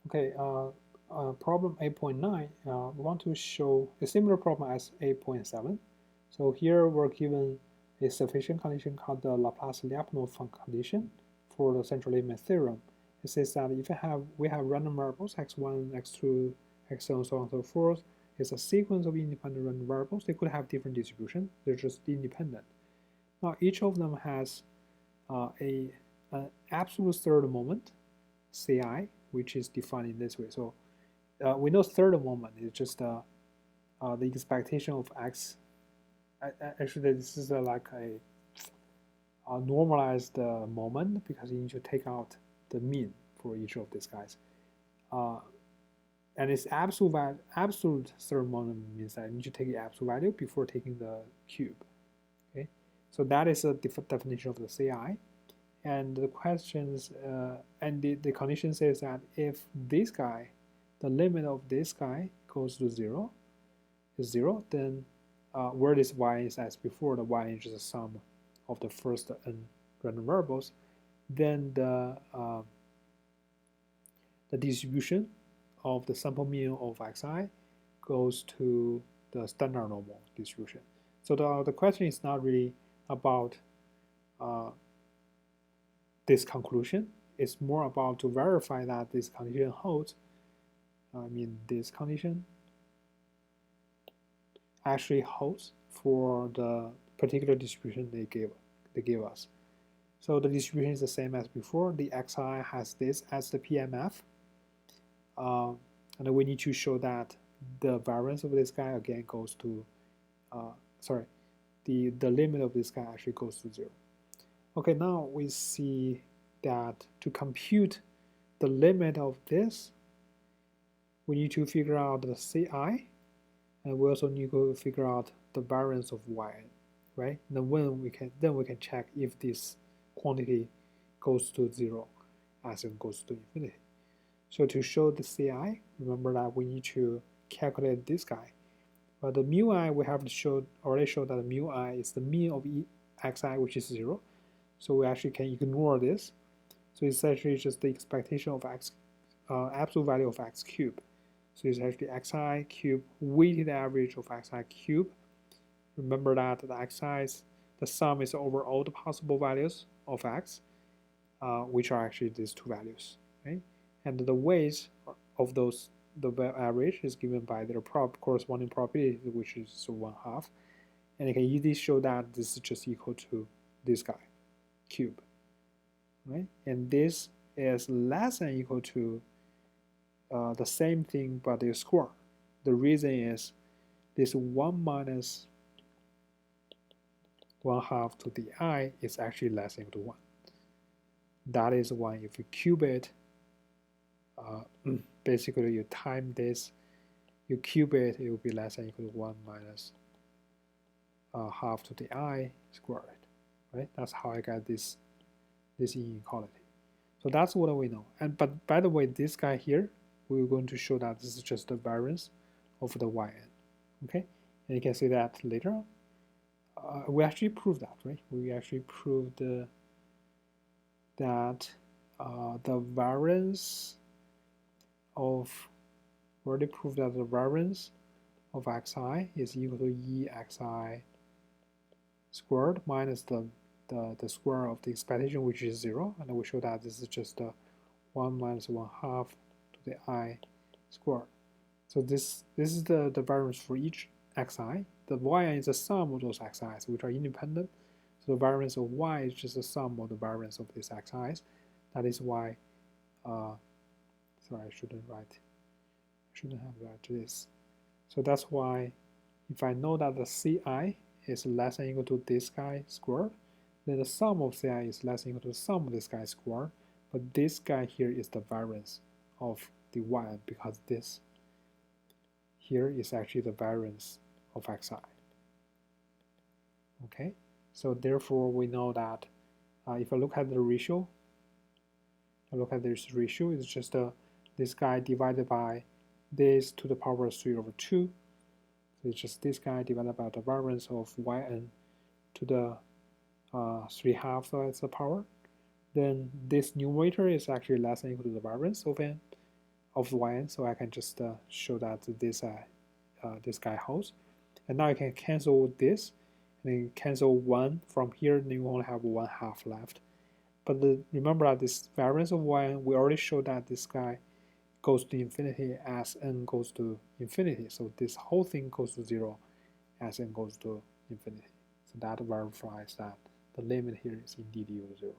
Okay, problem 8.9, we want to show a similar problem as 8.7. So here we're given a sufficient condition called the Laplace-Lyapunov condition for the central limit theorem. It says that if we have random variables x1, x2, xn, so on and so forth, it's a sequence of independent random variables. They could have different distribution. They're just independent. Now each of them has an absolute third moment, Ci, which is defined in this way. So we know third moment is just the expectation of x. Actually, this is like a normalized moment because you need to take out the mean for each of these guys. Uh, and its absolute third moment means that you need to take the absolute value before taking the cube. Okay, so that is a definition of the CI. And the questions and the condition says that if this guy, the limit of this guy goes to zero, then where this y is as before, the y is just a sum of the first n random variables, then the distribution of the sample mean of xi goes to the standard normal distribution. So the question is not really about this conclusion. It's more about to verify that this condition holds. I mean, this condition actually holds for the particular distribution they give us. So the distribution is the same as before. The xi has this as the PMF, and we need to show that the variance of this guy again goes to, sorry, the limit of this guy actually goes to zero. Okay, now we see that to compute the limit of this, we need to figure out the Ci, and we also need to figure out the variance of yn, right? Then we can check if this quantity goes to zero as it goes to infinity. So to show the Ci, remember that we need to calculate this guy. But the mu I we have already showed that the mu I is the mean of xi, which is zero. So we actually can ignore this. So it's actually just the expectation of x, absolute value of x cubed. So it's actually xi cubed weighted average of xi cubed. Remember that the xi is the sum is over all the possible values of x, which are actually these two values, right? And the weight of those, the average is given by their corresponding probability, which is 1/2. And you can easily show that this is just equal to this guy, cube, right? And this is less than equal to the same thing but the square. The reason is this 1 minus 1/2 to the I is actually less than equal to 1. That is why if you cube it, basically you time this, you cube it, it will be less than equal to 1 minus half to the I squared, right? That's how I get this inequality. So that's what we know. And but by the way, this guy here, we're going to show that this is just the variance of the yn. Okay, and you can see that later. We actually proved that, right? We actually proved that the variance of, we already proved that the variance of xi is equal to exi squared minus the square of the expectation, which is 0, and we show that this is just 1 minus 1/2 to the I squared. So this is the variance for each xi. The yn is the sum of those xi's, which are independent. So the variance of y is just the sum of the variance of these xi's. That is why, sorry, I shouldn't have write this. So that's why if I know that the Ci is less than equal to this guy squared, then the sum of Ci is less than equal to the sum of this guy squared. But this guy here is the variance of the y, because this here is actually the variance of xi. Okay, so therefore we know that if I look at the ratio, it's just this guy divided by this to the power of 3 over 2. So it's just this guy divided by the variance of yn to the 3/2 as the power. Then this numerator is actually less than equal to the variance of n of yn, so I can just show that this guy holds. And now you can cancel this, and then cancel 1 from here, and you only have 1/2 left. But remember that this variance of y, we already showed that this guy goes to infinity as n goes to infinity. So this whole thing goes to 0 as n goes to infinity. So that verifies that the limit here is indeed equal to 0.